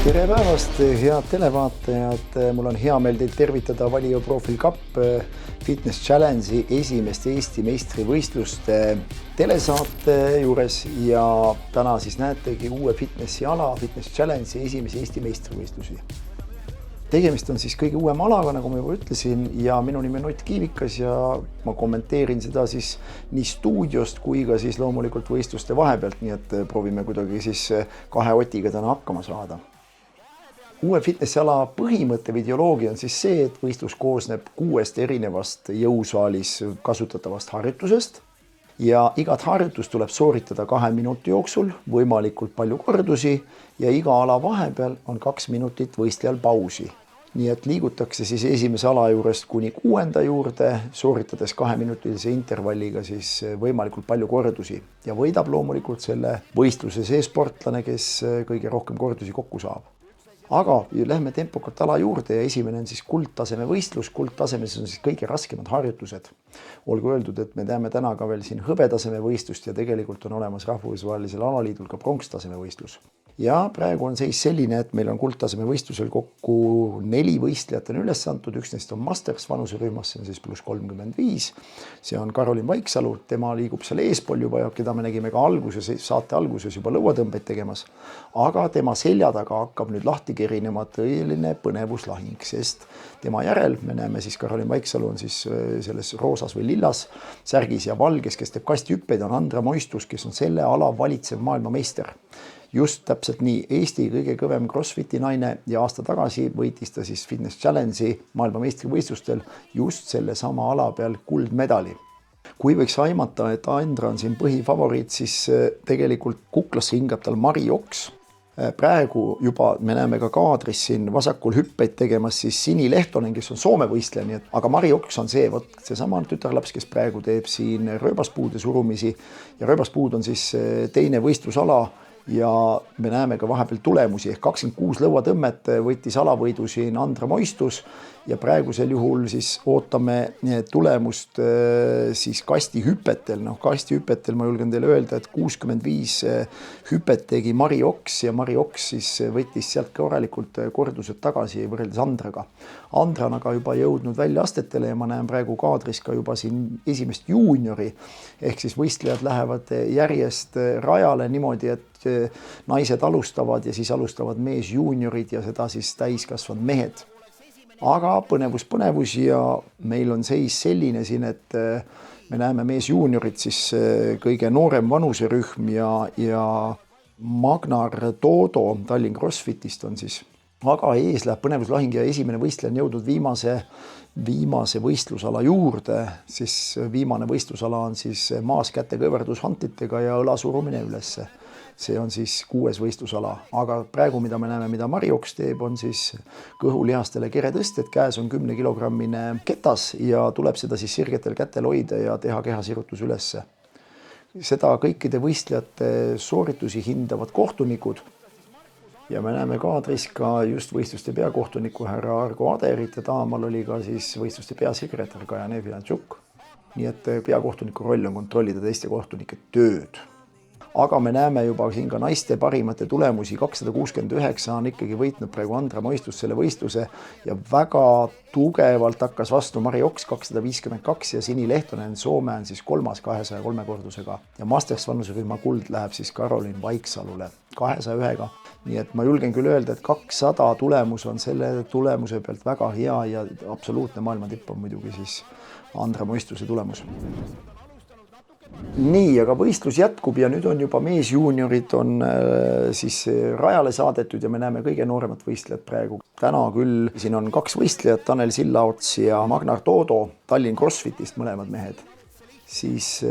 Tere päevast, head televaatajad! Mul on hea meel teid tervitada Valio Profil Cup Fitness Challenge'i esimest Eesti meistrivõistluste telesaate juures ja täna siis näetegi uue fitnessi ala Fitness Challenge'i esimese Eesti meistrivõistlusi. Tegemist on siis kõige uuem alaga, nagu ma juba ütlesin, ja minu nimi on Ott Kiivikas ja ma kommenteerin seda siis nii stuudiost kui ka siis loomulikult võistluste vahepealt, nii et proovime kuidagi siis kahe Otiga täna hakkama saada. Uue fitnessiala põhimõtte või ideoloogia on siis see, et võistlus koosneb 6 erinevast jõusaalis kasutatavast harjutusest ja igat harjutust tuleb sooritada 2 minuti jooksul, võimalikult palju kordusi ja iga ala vahepeal on 2 minutit võistlejal pausi. Nii et liigutakse siis esimese ala juurest kuni 6. juurde, sooritades 2-minutilise intervalliga siis võimalikult palju kordusi ja võidab loomulikult selle võistluse see sportlane, kes kõige rohkem kordusi kokku saab. Aga lähme tempokalt ala juurde ja esimene on siis kuldtaseme võistlus. Kuldtasemes on siis kõige raskemad harjutused. Olgu öeldud, et me teame täna ka veel siin hõbetaseme võistlust ja tegelikult on olemas rahvusvahelisel alaliidul ka pronkstaseme võistlus. Ja praegu on seis selline, et meil on kuldtaseme võistlusel kokku 4 võistlejat on üles antud, üks neist on Masters vanuserühmas, see on siis +35. See on Karolin Vaiksalu, tema liigub seal eespool juba ja keda me nägime ka saate alguses juba lõuatõmbeid tegemas. Aga tema selja taga hakkab nüüd lahti kerinema tõeline põnevuslahing, sest tema järel me näeme siis Karolin Vaiksalu on siis selles roosas või lillas särgis ja valges, kes teeb kastihüppeid, on Andra Moistus, kes on selle ala valitsev maailmameister. Just täpselt nii, Eesti kõige kõvem CrossFiti naine ja aasta tagasi võitis ta siis Fitness Challenge'i maailmameistrivõistlustel just selle sama ala peal kuldmedali. Kui võiks aimata, et Andra on siin põhifavoriit, siis tegelikult kuklasse hingab tal Mari Oks. Praegu juba me näeme ka kaadris siin vasakul hüppeid tegemas siis Sini Lehtonen, kes on Soome võistleja, aga Mari Oks on seesama tütarlaps, kes praegu teeb siin rööbaspuude surumisi ja rööbaspuud on siis teine võistlusala ja me näeme ka vahepeal tulemusi ehk 26 lõuatõmmet võttis alavõidu siin Andra Moistus ja praegusel juhul siis ootame tulemust siis kastihüpetel. Kastihüpetel ma julgen teile öelda, et 65 hüpet tegi Mari Oks ja Mari Oks siis võttis sealt korralikult kordused tagasi võrreldes Andraga. Andra on aga juba jõudnud väljaastetele ja ma näen praegu kaadris ka juba siin esimest juuniori ehk siis võistlejad lähevad järjest rajale niimoodi, et naised alustavad ja siis alustavad mees juuniorid ja seda siis täiskasvanud mehed. Aga põnevus ja meil on seis selline siin, et me näeme mees juuniorid siis kõige noorem vanuserühm ja Magnar Toodo Tallinn CrossFitist on siis. Aga ees läheb põnevuslahing ja esimene võistleja on jõudnud viimase võistlusala juurde, siis viimane võistlusala on siis maas kätekõverdus hantitega ja õla surumine ülesse. See on siis 6. võistlusala, aga praegu mida me näeme, mida Mari Oks teeb, on siis kõhulihastele keretõsted, käes on 10-kilogrammine ketas ja tuleb seda siis sirgetel kätel hoida ja teha kehasirutus ülesse. Seda kõikide võistlejate sooritusi hindavad kohtunikud ja me näeme kaadris ka just võistluste peakohtuniku härra Argo Aderit ja taamal oli ka siis võistluste peasekretär Kaja Nefiantšuk. Nii et peakohtuniku roll on kontrollida teiste kohtunike tööd. Aga me näeme juba siin ka naiste parimate tulemusi, 269 on ikkagi võitnud praegu Andra Moistus selle võistluse ja väga tugevalt hakkas vastu Mari Oks 252 ja Sini Lehtonen Soome on siis 3. 203 kordusega ja Masters vanuserühma kuld läheb siis Karolin Vaiksalule 201-ga. Nii et ma julgen küll öelda, et 200 tulemus on selle tulemuse pealt väga hea ja absoluutne maailma tipp on muidugi siis Andra Moistuse tulemus. Nii, aga võistlus jätkub ja nüüd on juba meesjuuniorid on siis rajale saadetud ja me näeme kõige nooremat võistlejat praegu. Täna küll siin on 2 võistlejat, Tanel Sillaots ja Magnar Toodo, Tallinn CrossFitist mõlemad mehed. Siis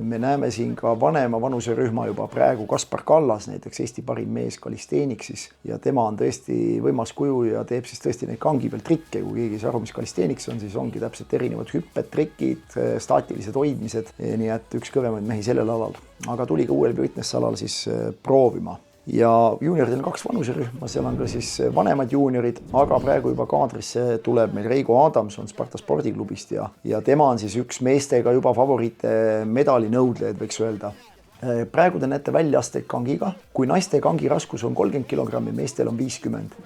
me näeme siin ka vanema vanuserühma juba praegu Kaspar Kallas, näiteks Eesti parim mees kalisteeniksis ja tema on tõesti võimas kuju ja teeb siis tõesti neid kangi peal trikke, kui keegi ei saa aru, mis kalisteeniks on, siis ongi täpselt erinevad hüpped, trikid, staatilised hoidmised, nii et üks kõvemaid mehi sellel alal. Aga tuli ka uuel fitnessalal siis proovima. Ja juunioridel on 2 vanuserühma, seal on ka siis vanemad juuniorid, aga praegu juba kaadrisse tuleb meil Reigo Adamson Sparta spordiklubist ja tema on siis üks meestega juba favoriite medalinõudlejaid, võiks öelda. Praegu te näete väljaasteid kangiga, kui naiste kangi raskus on 30 kilogrammi, meestel on 50.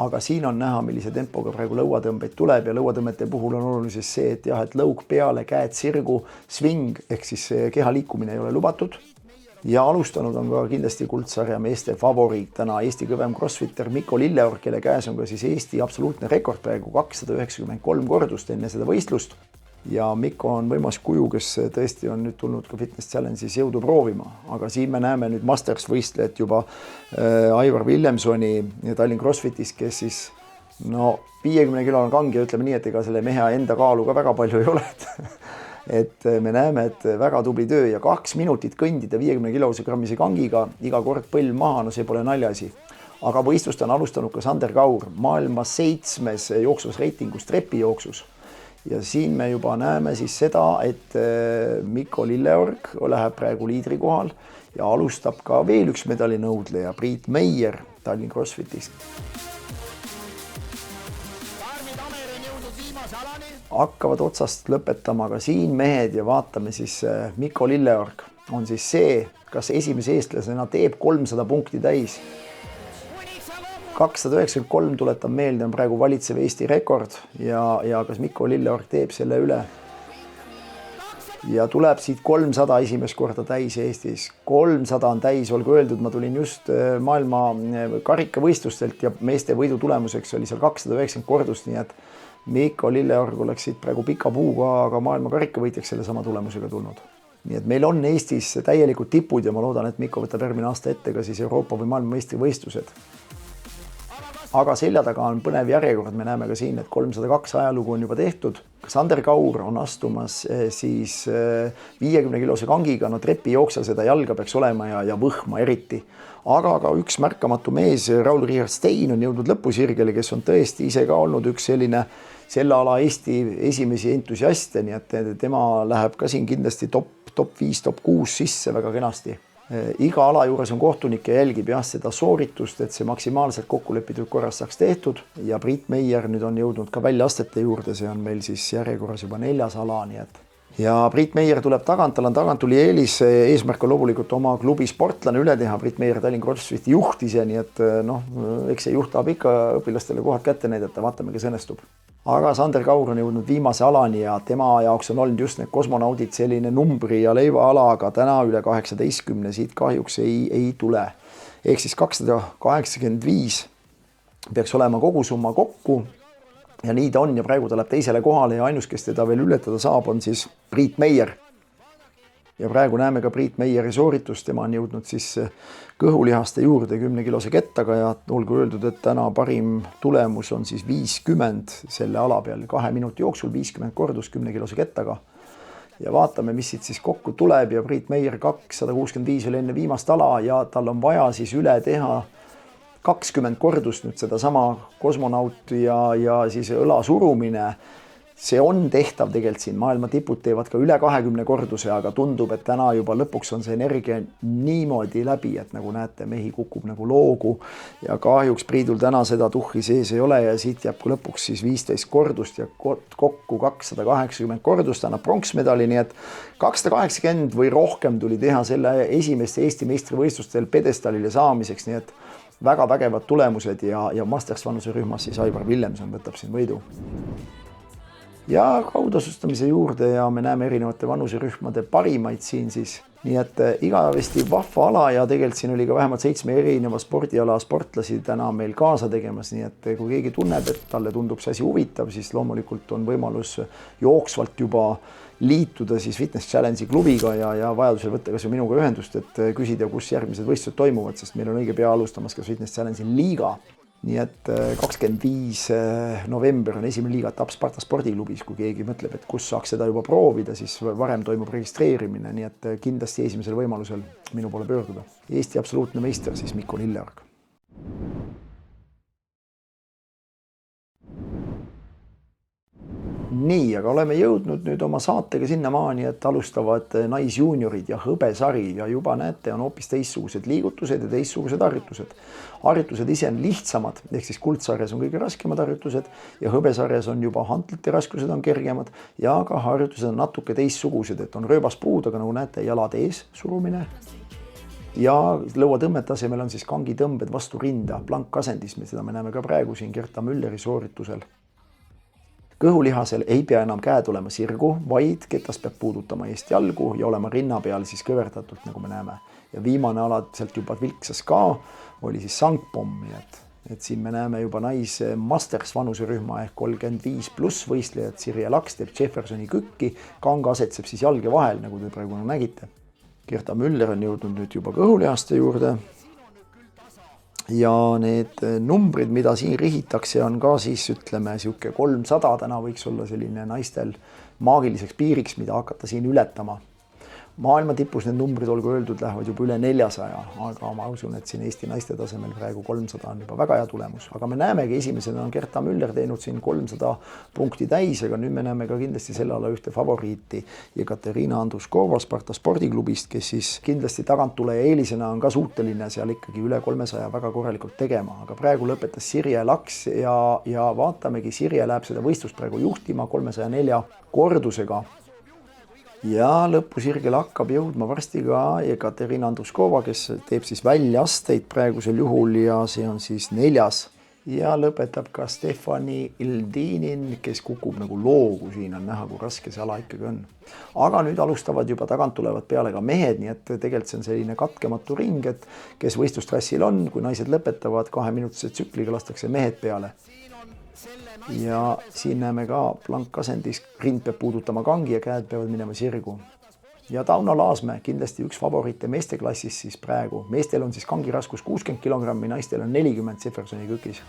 Aga siin on näha, millise tempoga praegu lõuatõmbeid tuleb ja lõuatõmmete puhul on olulises see, et jah, et lõug peale, käed sirgu, swing ehk siis keha liikumine ei ole lubatud. Ja alustanud on ka kindlasti kuldsarja meeste favoriit täna Eesti kõvem crossfitter Mikko Lilleorg, kelle käes on ka siis Eesti absoluutne rekord praegu 293 kordust enne seda võistlust. Ja Mikko on võimas kuju, kes tõesti on nüüd tulnud ka Fitness Challenge'is jõudu proovima, aga siin me näeme nüüd Masters võistlejat juba Aivar Willemsoni Tallinn CrossFitis, kes siis 50 kilone kangi ja ütleme nii, et ega selle mehe enda kaalu ka väga palju ei ole. Et me näeme, et väga tubli töö ja 2 minutit kõndida 50 kilogrammise kangiga, iga kord põlv maha, no see pole naljasi. Aga võistlust on alustanud ka Sander Kaur, maailma 7. jooksvas reitingus trepijooksus. Ja siin me juba näeme siis seda, et Mikko Lilleorg läheb praegu liidri kohal ja alustab ka veel üks medalinõudleja, Priit Meier Tallinn CrossFitis. Hakkavad otsast lõpetama ka siin mehed ja vaatame siis Mikko Lilleorg on siis see, kas esimese eestlasena teeb 300 punkti täis. 293 tuletab meelde on praegu valitsev Eesti rekord ja kas Mikko Lilleorg teeb selle üle. Ja tuleb siit 300 esimest korda täis Eestis. 300 on täis, olgu öeldud, ma tulin just maailma karikavõistlustelt ja meeste võidu tulemuseks oli seal 290 kordust, nii et Mikko Lilleorg oleks siit praegu pika puuga, aga maailma karikavõitjaks selle sama tulemusega tulnud. Nii et meil on Eestis täielikud tipud ja ma loodan, et Mikko võtab järgmine aasta ette ka siis Euroopa või maailma meistrivõistlused. Aga selja taga on põnev järjekord, me näeme ka siin, et 302 ajalugu on juba tehtud. Sander Kaur on astumas siis 50 kilose kangiga, no trepi jooksel seda jalga peaks olema ja võhma eriti. Aga ka üks märkamatu mees, Raul-Richard Stein on jõudnud lõpusirgele, kes on tõesti ise ka olnud üks selline selle ala Eesti esimesi entusiaste, nii et tema läheb ka siin kindlasti top 5, top 6 sisse väga kenasti. Iga ala juures on kohtunik ja jälgib jah seda sooritust, et see maksimaalselt kokkulepitud korras saaks tehtud ja Priit Meier nüüd on jõudnud ka väljaastete juurde, see on meil siis järjekorras juba 4. ala, nii et. Ja Priit Meier tuleb tagant, tal on tagant tuli eelis, eesmärk on loomulikult oma klubi sportlane üle teha, Priit Meier Tallinn CrossFiti juhtis ja nii et eks see juht tahab ikka õpilastele kohad kätte näidata, vaatame, kes õnnestub. Aga Sander Kaur on jõudnud viimase alani ja tema jaoks on olnud just need kosmonaudid selline numbri ja leiva ala, aga täna üle 18 siit kahjuks ei tule. Ehk siis 285 peaks olema kogusumma kokku ja nii ta on ja praegu ta läheb teisele kohale ja ainus, kes teda veel ületada saab, on siis Priit Meier. Ja praegu näeme ka Priit Meieri sooritust, tema on jõudnud siis kõhulihaste juurde 10 kilose kettaga ja olgu öeldud, et täna parim tulemus on siis 50 selle ala peal, 2 minuti jooksul 50 kordus 10 kilose kettaga. Ja vaatame, mis siit siis kokku tuleb ja Priit Meier 265 oli enne viimast ala ja tal on vaja siis üle teha 20 kordust nüüd seda sama kosmonaut ja siis õla surumine. See on tehtav tegelikult siin, maailma tipud teevad ka üle 20 korduse, aga tundub, et täna juba lõpuks on see energia niimoodi läbi, et nagu näete, mehi kukub nagu loogu ja kahjuks Priidul täna seda tuhhi sees ei ole ja siit jääb lõpuks siis 15 kordust ja kokku 280 kordust annab pronksmedali, nii et 280 või rohkem tuli teha selle esimeste Eesti meistrivõistlustel pedestalile saamiseks, nii et väga vägevad tulemused ja Masters vanuserühmas siis Aivar Willemson võtab siin võidu. Ja kaudasustamise juurde ja me näeme erinevate vanuserühmade parimaid siin siis. Nii et igavesti vahva ala ja tegelikult siin oli ka vähemalt 7 erineva spordiala sportlasi täna meil kaasa tegemas, nii et kui keegi tunneb, et talle tundub see asi huvitav, siis loomulikult on võimalus jooksvalt juba liituda siis Fitness Challenge'i klubiga ja vajadusel võtta kas minuga ühendust, et küsida, kus järgmised võistlused toimuvad, sest meil on õige pea alustamas ka Fitness Challenge'i liiga. Nii et 25. november on esimene liiga etapp Sparta spordiklubis, kui keegi mõtleb, et kus saaks seda juba proovida, siis varem toimub registreerimine, nii et kindlasti esimesel võimalusel minu poole pöörduda. Eesti absoluutne meister siis Mikko Lilleorg. Nii, aga oleme jõudnud nüüd oma saatega sinnamaani, et alustavad naisjuuniorid ja hõbesari ja juba näete, on hoopis teistsugused liigutused ja teistsugused harjutused. Harjutused ise on lihtsamad, ehk siis kuldsarjas on kõige raskemad harjutused ja hõbesarjas on juba hantlite raskused on kergemad ja ka harjutused on natuke teistsugused, et on rööbaspuud, aga nagu näete, jalad ees surumine ja lõuatõmmet tasemel on siis kangitõmbed vastu rinda, plankasendis, seda me näeme ka praegu siin Gerta Mülleri sooritusel. Kõhulihasel ei pea enam käed olema sirgu, vaid ketas peab puudutama eest jalgu ja olema rinna peal siis kõverdatult, nagu me näeme. Ja viimane ala sealt juba vilksas ka, oli siis sangpomm, et siin me näeme juba Masters vanuserühma ehk 35+ võistlejad. Sirje Laks teeb Jeffersoni kükki, kang asetseb siis jalge vahel, nagu te praegu nägite. Gerta Müller on jõudnud nüüd juba kõhulihaste juurde. Ja need numbrid, mida siin rihitakse, on ka siis ütleme siuke 300, täna võiks olla selline naistel maagiliseks piiriks, mida hakata siin ületama. Maailma tipus need numbrid, olgu öeldud, lähevad juba üle 400, aga ma usun, et siin Eesti naiste tasemel praegu 300 on juba väga hea tulemus. Aga me näemegi, esimesena on Gerta Müller teinud siin 300 punkti täis, aga nüüd me näeme ka kindlasti selle ala ühte favoriiti Ekaterina Andruskova Sparta spordiklubist, kes siis kindlasti taganttuleja eelisena on ka suuteline seal ikkagi üle 300 väga korralikult tegema. Aga praegu lõpetas Sirje Laks ja vaatamegi, Sirje läheb seda võistlust praegu juhtima 304 kordusega. Ja lõpusirgel hakkab jõudma varsti ka Ekaterina Andruskova, kes teeb siis väljaasteid praegusel juhul ja see on siis 4. Ja lõpetab ka Stefani Ildinin, kes kukub nagu loogu, siin on näha, kui raske see ala ikkagi on. Aga nüüd alustavad juba tagant tulevad peale ka mehed, nii et tegelikult see on selline katkematu ring, et kes võistlustrassil on, kui naised lõpetavad 2-minutise tsükliga, lastakse mehed peale. Ja siin näeme ka plankasendis, rind peab puudutama kangi ja käed peavad minema sirgu. Ja Tauno Laasmäe, kindlasti üks favoriite meesteklassis siis praegu. Meestel on siis kangi raskus 60 kilogrammi, naistel on 40 Jeffersoni kükis.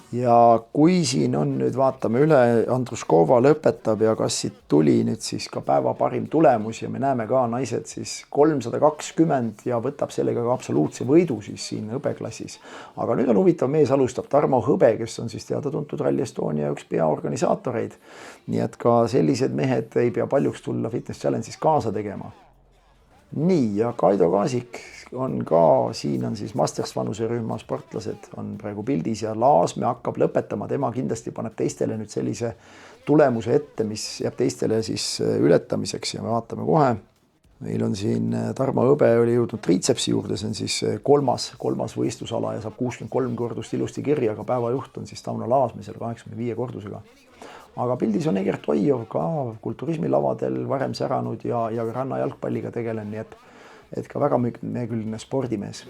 Ja kui siin on nüüd vaatame üle, Andruskova lõpetab ja kas siit tuli nüüd siis ka päeva parim tulemus ja me näeme ka naised siis 320 ja võtab sellega ka absoluutse võidu siis siin hõbeklassis. Aga nüüd on huvitav, mees alustab Tarmo Hõbe, kes on siis teada-tuntud Rally Estonia üks peaorganisaatoreid. Nii et ka sellised mehed ei pea paljuks tulla Fitness Challenge'is kaasa tegema. Nii, ja Kaido Kaasik on ka, siin on siis Masters vanuserühma sportlased on praegu pildis ja Laasmäe hakkab lõpetama, tema kindlasti paneb teistele nüüd sellise tulemuse ette, mis jääb teistele siis ületamiseks ja me vaatame kohe. Meil on siin Tarmo Hõbe oli jõudnud triitsepsi juurde, see on siis kolmas võistlusala ja saab 63 kordust ilusti kirja, aga päevajuht on siis Tauno Laasmäe seal 85 kordusega. Aga pildis on Egert Oijov ka kulturismilavadel varem säranud ja ranna jalgpalliga tegelen, nii et ka väga meekülgne spordimees.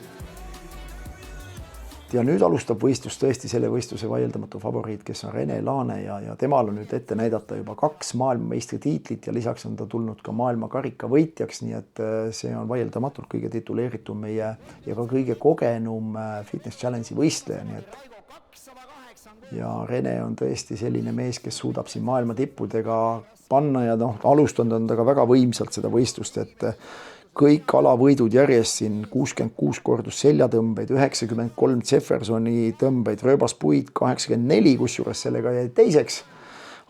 Ja nüüd alustab võistlust tõesti selle võistluse vaieldamatu favoriit, kes on Rene Laane ja temal on nüüd ette näidata juba 2 maailmameistri tiitlit ja lisaks on ta tulnud ka maailma karika võitjaks, nii et see on vaieldamatult kõige tituleeritum meie ja ka kõige kogenum Fitness Challenge'i võistleja, nii et ja Rene on tõesti selline mees, kes suudab siin maailma tippudega panna ja alustanud on ta ka väga võimsalt seda võistlust, et kõik alavõidud järjest siin 66 kordus seljatõmbeid, 93 Jeffersoni tõmbeid, rööbaspuid 84, kusjuures sellega jäi teiseks.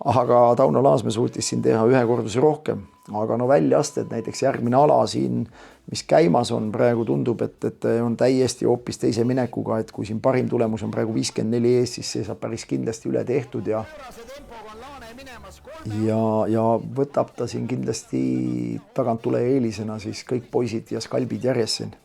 Aga Tauno Laasmäe suutis siin teha 1 korduse rohkem. Aga väljaasted, näiteks järgmine ala siin, mis käimas on praegu, tundub, et on täiesti hoopis teise minekuga, et kui siin parim tulemus on praegu 54 ees, siis see saab päris kindlasti üle tehtud ja võtab ta siin kindlasti tagant tule eelisena siis kõik poisid ja skalbid järjest siin.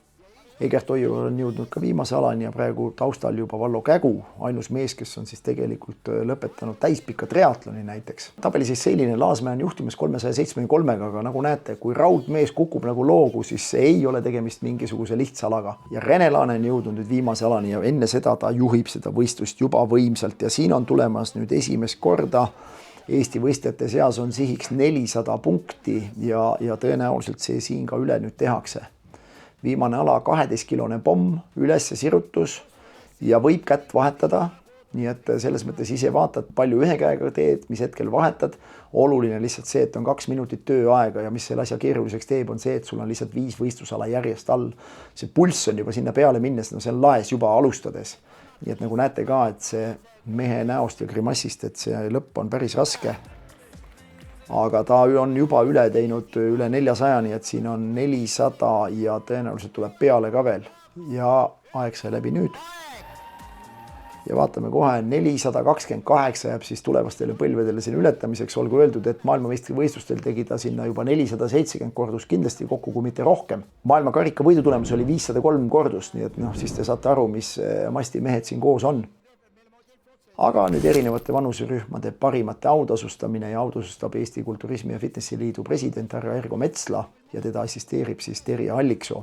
Egert Oijov on jõudnud ka viimase alani ja praegu taustal juba Vallo Kägu, ainus mees, kes on siis tegelikult lõpetanud täispika triatloni näiteks. Tabeli siis selline, Laasmäe on juhtimas 373, aga nagu näete, kui raudmees kukub nagu loogu, siis see ei ole tegemist mingisuguse lihtsa alaga. Ja Rene Laane on jõudnud nüüd viimase alani ja enne seda ta juhib seda võistlust juba võimsalt ja siin on tulemas nüüd esimest korda Eesti võistlejate seas on sihiks 400 punkti ja tõenäoliselt see siin ka üle nüüd tehakse. Viimane ala 12-kilone pomm, ülesse sirutus ja võib kätt vahetada. Nii et selles mõttes ise vaatad, palju ühe käega teed, mis hetkel vahetad. Oluline lihtsalt see, et on 2 minutit tööaega ja mis selle asja keeruliseks teeb, on see, et sul on lihtsalt 5 võistlusala järjest all. See pulss on juba sinna peale minnes, see on laes juba alustades. Nii et nagu näete ka, et see mehe näost ja grimassist, et see lõpp on päris raske. Aga ta on juba üle teinud üle 400, nii et siin on 400 ja tõenäoliselt tuleb peale ka veel. Ja aeg sai läbi nüüd. ja vaatame kohe 428 jääb siis tulevastele põlvedele siin ületamiseks, olgu öeldud, et maailmameistrivõistlustel tegi ta sinna juba 470 kordust kindlasti kokku, kui mitte rohkem. Maailmakarika võidu tulemus oli 503 kordust, nii et siis te saate aru, mis masti mehed siin koos on. Aga nüüd erinevate vanuserühmade parimate autasustamine ja autasustab Eesti Kulturismi ja Fitnessi Liidu president härra Ergo Metsla ja teda assisteerib siis Terje Alliksoo.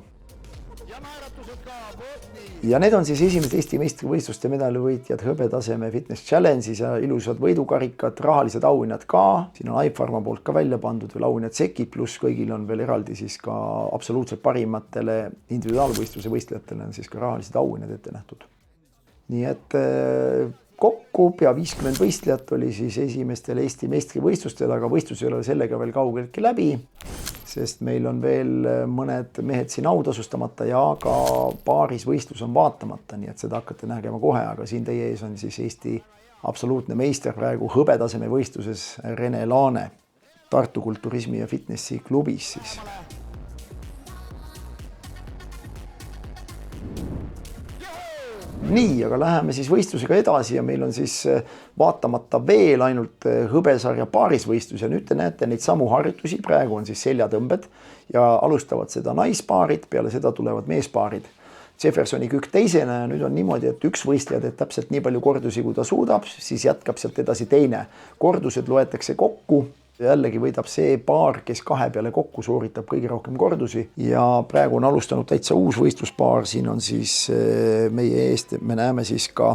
Ja need on siis esimesed Eesti meistrivõistluste medalivõitjad hõbetaseme Fitness Challenge'is ja ilusad võidukarikad, rahalised auhinnad ka. Siin on iPharma poolt ka välja pandud veel auhinnad sekid, pluss kõigil on veel eraldi siis ka absoluutselt parimatele individuaalvõistluse võistlejatele on siis ka rahalised auhinnad ette nähtud. Nii et kokku pea 50 võistlejat oli siis esimestel Eesti meistrivõistlustel, aga võistlus ei ole sellega veel kaugeltki läbi, sest meil on veel mõned mehed siin autasustamata ja ka paaris võistlus on vaatamata, nii et seda hakkate nägema kohe, aga siin teie ees on siis Eesti absoluutne meister praegu hõbetaseme võistluses Rene Laane Tartu Kulturismi ja Fitnessi klubis siis. Nii, aga läheme siis võistlusega edasi ja meil on siis vaatamata veel ainult hõbesarja paarisvõistlus ja nüüd te näete neid samu harjutusi, praegu on siis seljatõmbed ja alustavad seda naispaarid, peale seda tulevad meespaarid. Jeffersoni Kükk teisena ja nüüd on niimoodi, et üks võistleja teeb täpselt nii palju kordusi, kui ta suudab, siis jätkab sealt edasi teine. Kordused loetakse kokku. Jällegi võidab see paar, kes kahe peale kokku sooritab kõige rohkem kordusi ja praegu on alustanud täitsa uus võistluspaar, siin on siis meie eest, me näeme siis ka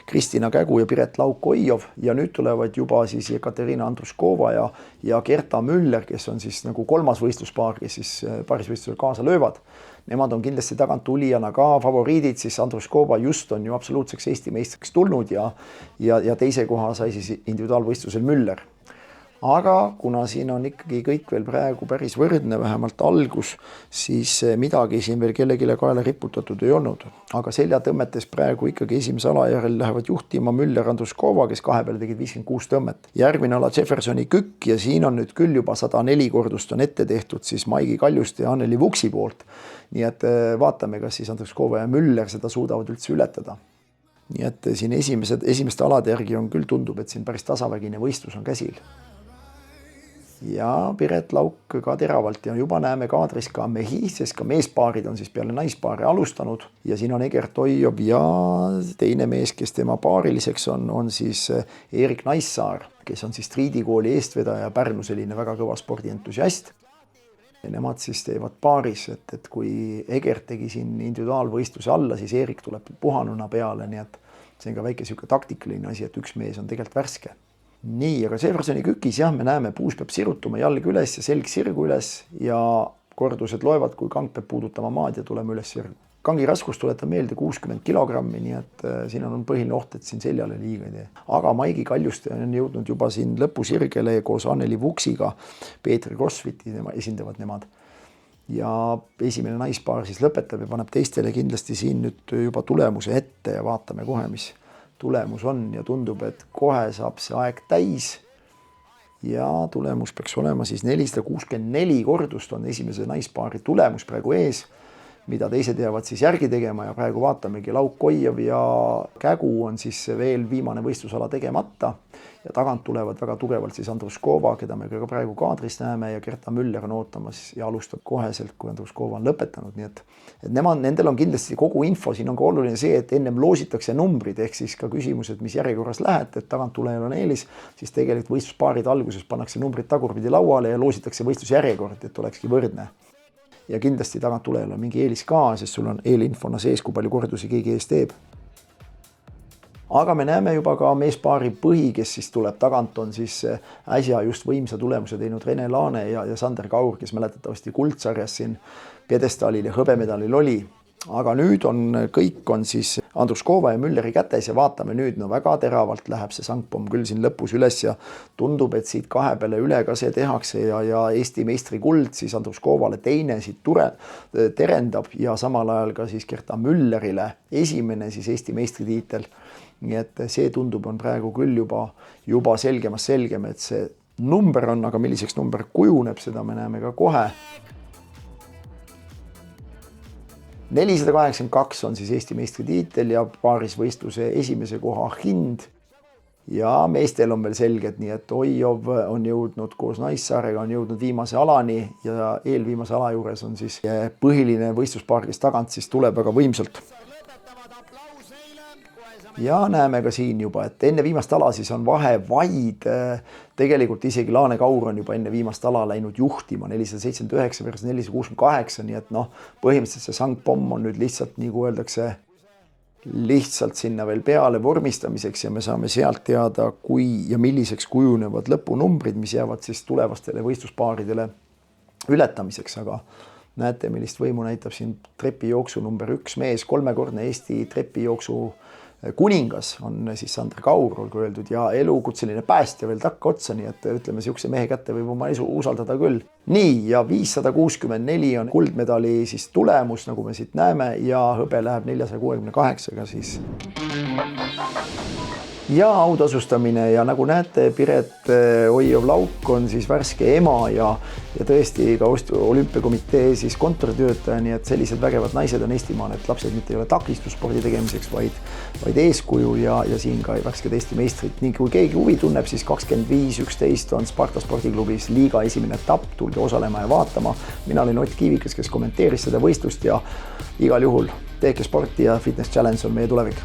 Kristina Kägu ja Piret Lauk-Oijov ja nüüd tulevad juba siis Ekaterina Andruskova ja Gerta Müller, kes on siis nagu kolmas võistluspaar, kes siis paarisvõistlusel kaasa löövad. Nemad on kindlasti tagant tulijana ka favoriidid, siis Andruskova just on ju absoluutseks Eesti meistriks tulnud ja teise koha sai siis individuaalvõistlusel Müller. Aga kuna siin on ikkagi kõik veel praegu päris võrdne, vähemalt algus, siis midagi siin veel kellegile kaela riputatud ei olnud. Aga seljatõmmetes praegu ikkagi esimese ala järel lähevad juhtima Müller Andruskova, kes kahe peale tegid 56 tõmmet. Järgmine ala Jeffersoni Kükk ja siin on nüüd küll juba 104 kordust on ette tehtud siis Maigi Kaljuste ja Anneli Vuksi poolt. Nii et vaatame, kas siis Andruskova ja Müller seda suudavad üldse ületada. Nii et siin esimeste alade järgi on küll tundub, et siin päris tasavägine võistlus on käsil. Ja Piret Lauk ka teravalt ja juba näeme kaadris ka mehi, sest ka meespaarid on siis peale naispaari alustanud ja siin on Egert Oijov ja teine mees, kes tema paariliseks on siis Erik Naissaar, kes on siis Triidikooli eestvedaja ja Pärnu selline väga kõva spordientusiast. Ja nemad siis teevad paaris, et kui Egert tegi siin individuaalvõistluse alla, siis Erik tuleb puhanuna peale, nii et see on ka väike siuke taktikaline asi, et üks mees on tegelikult värske. Nii, aga Jeffersoni Kükis jah, me näeme, puus peab sirutuma jalg üles ja selg sirgu üles ja kordused loevad, kui kang peab puudutama maad ja tuleme üles sirgu. Kangi raskus tuletab meelde 60 kilogrammi, nii et siin on põhiline oht, et siin seljale liiga ei tee. Aga Maigi Kaljuste on jõudnud juba siin lõpusirgele koos Anneli Vuksiga, Peetri Crossfiti esindavad nemad. Ja esimene naispaar siis lõpetab ja paneb teistele kindlasti siin nüüd juba tulemuse ette ja vaatame kohe, mis tulemus on ja tundub, et kohe saab see aeg täis ja tulemus peaks olema siis 464 kordust on esimese naispaari tulemus praegu ees, mida teised jäävad siis järgi tegema ja praegu vaatamegi Lauk-Oijov ja Kägu on siis veel viimane võistlusala tegemata ja tagant tulevad väga tugevalt siis Andruskova, keda me ka praegu kaadris näeme ja Gerta Müller on ootamas ja alustab koheselt, kui Andruskova on lõpetanud, nii et nendel on kindlasti kogu info, siin on ka oluline see, et ennem loositakse numbrid, ehk siis ka küsimused, mis järjekorras lähete, et tagant tulejal on eelis, siis tegelikult võistluspaarid alguses pannakse numbrid tagurpidi lauale ja loositakse võistlusjärjekord, et olekski võrdne. Ja kindlasti tagant tulejal on mingi eelis ka, sest sul on eelinfona sees, kui palju kordusi keegi ees teeb. Aga me näeme juba ka meespaari põhi, kes siis tuleb tagant, on siis äsja just võimsa tulemuse teinud Rene Laane ja Sander Kaur, kes mäletatavasti kuldsarjas siin pjedestaalil ja hõbemedalil oli. Aga nüüd kõik on siis Andruskova ja Mülleri kätes ja vaatame nüüd, no väga teravalt läheb see sangpomm küll siin lõpus üles ja tundub, et siit kahe peale üle ka see tehakse ja Eesti meistri kuld siis Andruskovale teine siit terendab ja samal ajal ka siis Gerta Müllerile esimene siis Eesti meistritiitel. Nii et see tundub on praegu küll juba selgem, et see number on, aga milliseks number kujuneb, seda me näeme ka kohe. 482 on siis Eesti meistritiitel ja paarisvõistluse esimese koha hind. Ja meestel on veel selged, nii et Oijov on jõudnud koos Naissaarega on jõudnud viimase alani ja eelviimase ala juures on siis põhiline võistluspaar, kes tagant siis tuleb väga võimsalt. Ja näeme ka siin juba, et enne viimast ala siis on vahe vaid, tegelikult isegi Laane Kaur on juba enne viimast ala läinud juhtima 479 versus 468, nii et põhimõtteliselt see Sangpomm on nüüd lihtsalt, nagu öeldakse, lihtsalt sinna veel peale vormistamiseks ja me saame sealt teada, kui ja milliseks kujunevad lõpunumbrid, mis jäävad siis tulevastele võistluspaaridele ületamiseks, aga näete, millist võimu näitab siin trepijooksu number 1 mees, 3-kordne Eesti trepijooksu kuningas on siis Sander Kaur, olgu öeldud, ja elukutseline päästja veel takka otsa, nii et ütleme, siukse mehe kätte võib oma usaldada küll. Nii, ja 564 on kuldmedali siis tulemus, nagu me siit näeme, ja hõbe läheb 468-ga siis. Ja autasustamine ja nagu näete, Piret Oijov-Lauk on siis värske ema ja tõesti ka olümpiakomitee siis kontoritöötaja, nii et sellised vägevad naised on Eestimaal, et lapsed mitte ei ole takistus spordi tegemiseks, vaid eeskuju ja siin ka värsked Eesti meistrid. Nii kui keegi huvi tunneb, siis 25.11 on Sparta spordiklubis liiga esimene etapp, tulge osalema ja vaatama. Mina olin Ott Kiivikas, kes kommenteeris seda võistlust ja igal juhul tehke sporti ja Fitness Challenge on meie tulevik.